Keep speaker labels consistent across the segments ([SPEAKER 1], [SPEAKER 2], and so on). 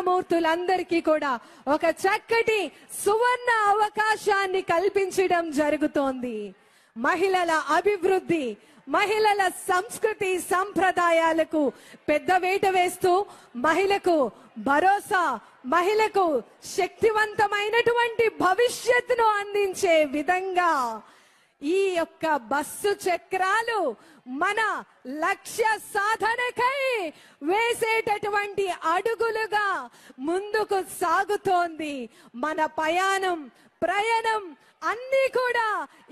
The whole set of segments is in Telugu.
[SPEAKER 1] మహిళామూర్తులందరికీ కూడా ఒక చక్కటి సువర్ణ అవకాశాన్ని కల్పించడం జరుగుతోంది. మహిళల అభివృద్ధి, మహిళల సంస్కృతి సంప్రదాయాలకు పెద్ద వేట వేస్తూ మహిళకు భరోసా, మహిళకు శక్తివంతమైనటువంటి భవిష్యత్తును అందించే విధంగా ఈ యొక్క బస్సు చక్రాలు మన లక్ష్య సాధనకై వేసేటటువంటి అడుగులుగా ముందుకు సాగుతోంది. మన ప్రయాణం అన్నీ కూడా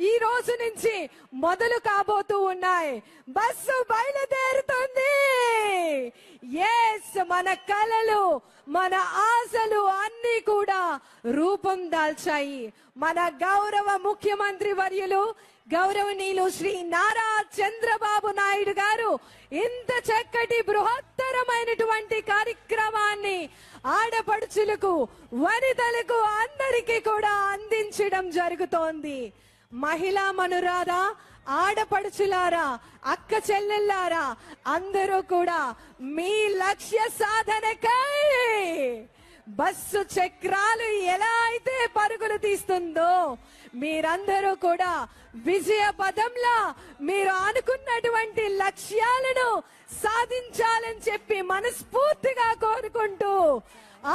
[SPEAKER 1] ఈ రోజు నుంచి మొదలు కాబోతూ ఉన్నాయి. బస్సు బయలుదేరుతుంది. మన కలలు, మన ఆశలు అన్నీ కూడా రూపం దాల్చాయి. మన గౌరవ ముఖ్యమంత్రి వర్యులు గౌరవనీయులు శ్రీ నారా చంద్రబాబు నాయుడు గారు ఇంత చక్కటి బృహత్తరమైనటువంటి కార్యక్రమాన్ని ఆడపడుచులకు, వనితలకు అందరికీ కూడా అందించడం జరుగుతోంది. మహిళా మనురాదా, ఆడపడుచులారా, అక్క చెల్లెల్లారా, అందరూ కూడా మీ లక్ష్య సాధనకై బస్సు చక్రాలు ఎలా అయితే పరుగులు తీస్తుందో మీరందరూ కూడా విజయ పదంలో మీరు అనుకున్నటువంటి లక్ష్యాలను సాధించాలని చెప్పి మనస్ఫూర్తిగా కోరుకుంటూ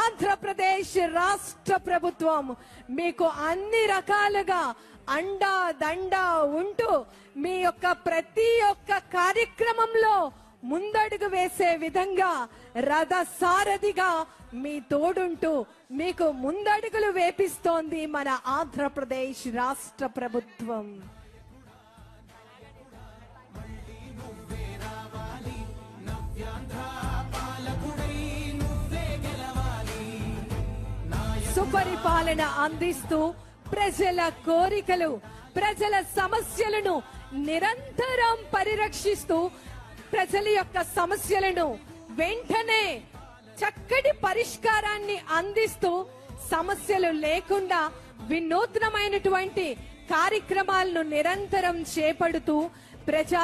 [SPEAKER 1] ఆంధ్రప్రదేశ్ రాష్ట్ర ప్రభుత్వం మీకు అన్ని రకాలుగా అండా దండా ఉంటూ మీ యొక్క ప్రతి ఒక్క కార్యక్రమంలో ముందడుగు వేసే విధంగా రథ సారథిగా మీ తోడుంటూ మీకు ముందడుగులు వేపిస్తోంది మన ఆంధ్రప్రదేశ్ రాష్ట్ర ప్రభుత్వం. సుపరిపాలన అందిస్తూ ప్రజల కోరికలు, ప్రజల సమస్యలను నిరంతరం పరిరక్షిస్తూ ప్రజల యొక్క సమస్యలను వెంటనే చక్కటి పరిష్కారాన్ని అందిస్తూ సమస్యలు లేకుండా వినూత్నమైనటువంటి కార్యక్రమాలను నిరంతరం చేపడుతూ ప్రజా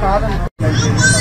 [SPEAKER 2] కాదమ్మా